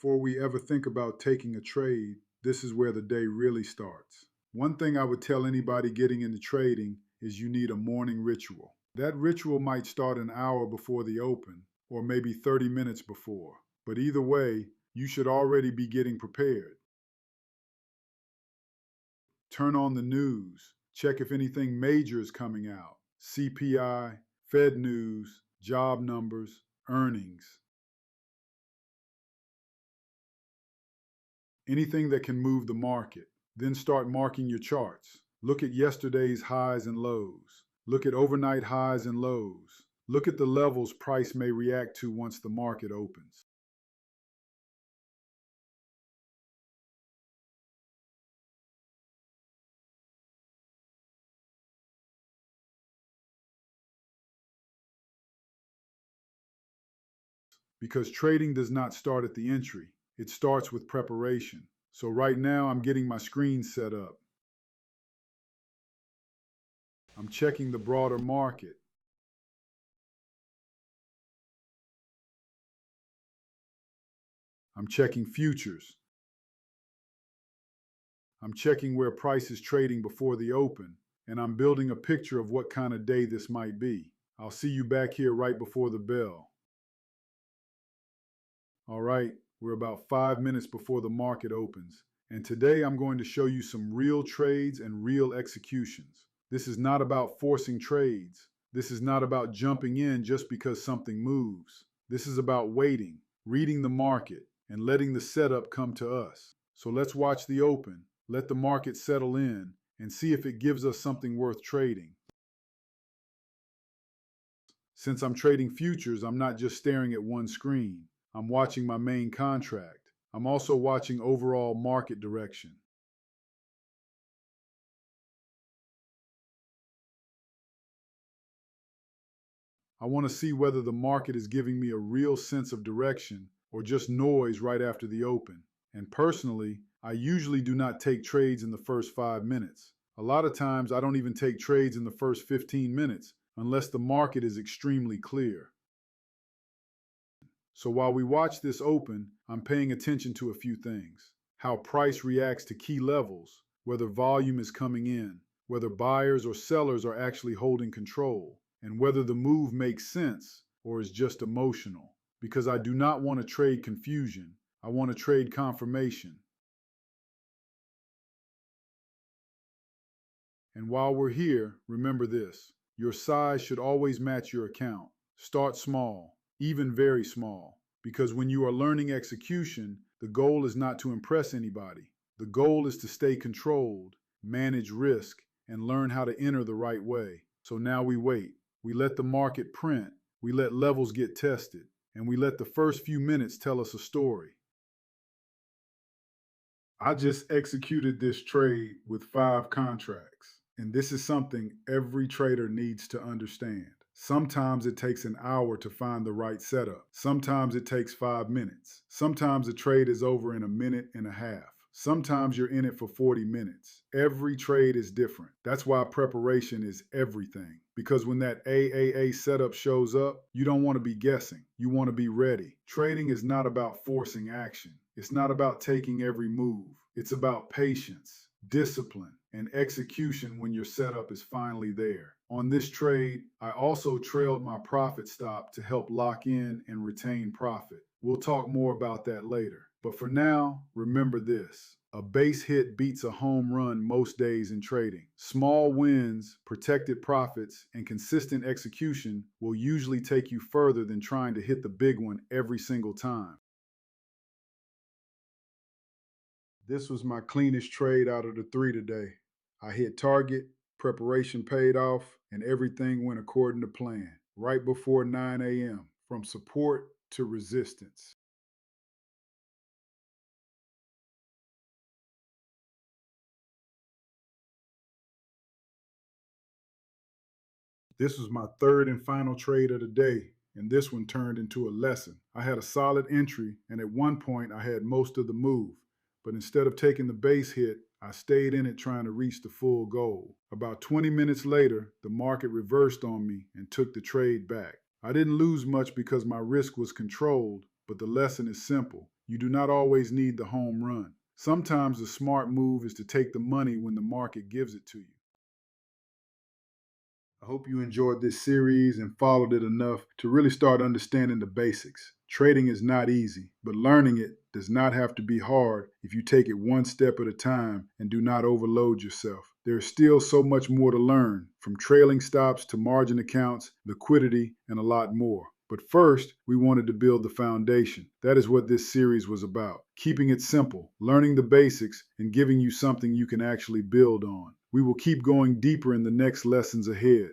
Before we ever think about taking a trade, this is where the day really starts. One thing I would tell anybody getting into trading is you need a morning ritual. That ritual might start an hour before the open, or maybe 30 minutes before. But either way, you should already be getting prepared. Turn on the news, check if anything major is coming out. CPI, Fed news, job numbers, earnings. Anything that can move the market. Then start marking your charts. Look at yesterday's highs and lows. Look at overnight highs and lows. Look at the levels price may react to once the market opens. Because trading does not start at the entry, it starts with preparation. So right now I'm getting my screen set up. I'm checking the broader market. I'm checking futures. I'm checking where price is trading before the open, and I'm building a picture of what kind of day this might be. I'll see you back here right before the bell. All right, we're about 5 minutes before the market opens, and today I'm going to show you some real trades and real executions. This is not about forcing trades. This is not about jumping in just because something moves. This is about waiting, reading the market, and letting the setup come to us. So let's watch the open, let the market settle in, and see if it gives us something worth trading. Since I'm trading futures, I'm not just staring at one screen. I'm watching my main contract. I'm also watching overall market direction. I want to see whether the market is giving me a real sense of direction or just noise right after the open. And personally, I usually do not take trades in the first 5 minutes. A lot of times I don't even take trades in the first 15 minutes unless the market is extremely clear. So while we watch this open, I'm paying attention to a few things. How price reacts to key levels, whether volume is coming in, whether buyers or sellers are actually holding control, and whether the move makes sense or is just emotional. Because I do not want to trade confusion, I want to trade confirmation. And while we're here, remember this. Your size should always match your account. Start small, even very small, because when you are learning execution, the goal is not to impress anybody. The goal is to stay controlled, manage risk, and learn how to enter the right way. So now we wait. We let the market print. We let levels get tested. And we let the first few minutes tell us a story. I just executed this trade with 5 contracts. And this is something every trader needs to understand. Sometimes it takes an hour to find the right setup. Sometimes it takes 5 minutes. Sometimes a trade is over in a minute and a half. Sometimes you're in it for 40 minutes. Every trade is different. That's why preparation is everything. Because when that AAA setup shows up, you don't want to be guessing. You want to be ready. Trading is not about forcing action. It's not about taking every move. It's about patience, discipline, and execution when your setup is finally there. On this trade, I also trailed my profit stop to help lock in and retain profit. We'll talk more about that later. But for now, remember this. A base hit beats a home run most days in trading. Small wins, protected profits, and consistent execution will usually take you further than trying to hit the big one every single time. This was my cleanest trade out of the 3 today. I hit target, preparation paid off, and everything went according to plan, right before 9 a.m., from support to resistance. This was my third and final trade of the day, and this one turned into a lesson. I had a solid entry, and at one point I had most of the move, but instead of taking the base hit, I stayed in it trying to reach the full goal. About 20 minutes later, the market reversed on me and took the trade back. I didn't lose much because my risk was controlled, but the lesson is simple. You do not always need the home run. Sometimes the smart move is to take the money when the market gives it to you. I hope you enjoyed this series and followed it enough to really start understanding the basics. Trading is not easy, but learning it does not have to be hard if you take it one step at a time and do not overload yourself. There is still so much more to learn, from trailing stops to margin accounts, liquidity, and a lot more. But first, we wanted to build the foundation. That is what this series was about. Keeping it simple, learning the basics, and giving you something you can actually build on. We will keep going deeper in the next lessons ahead.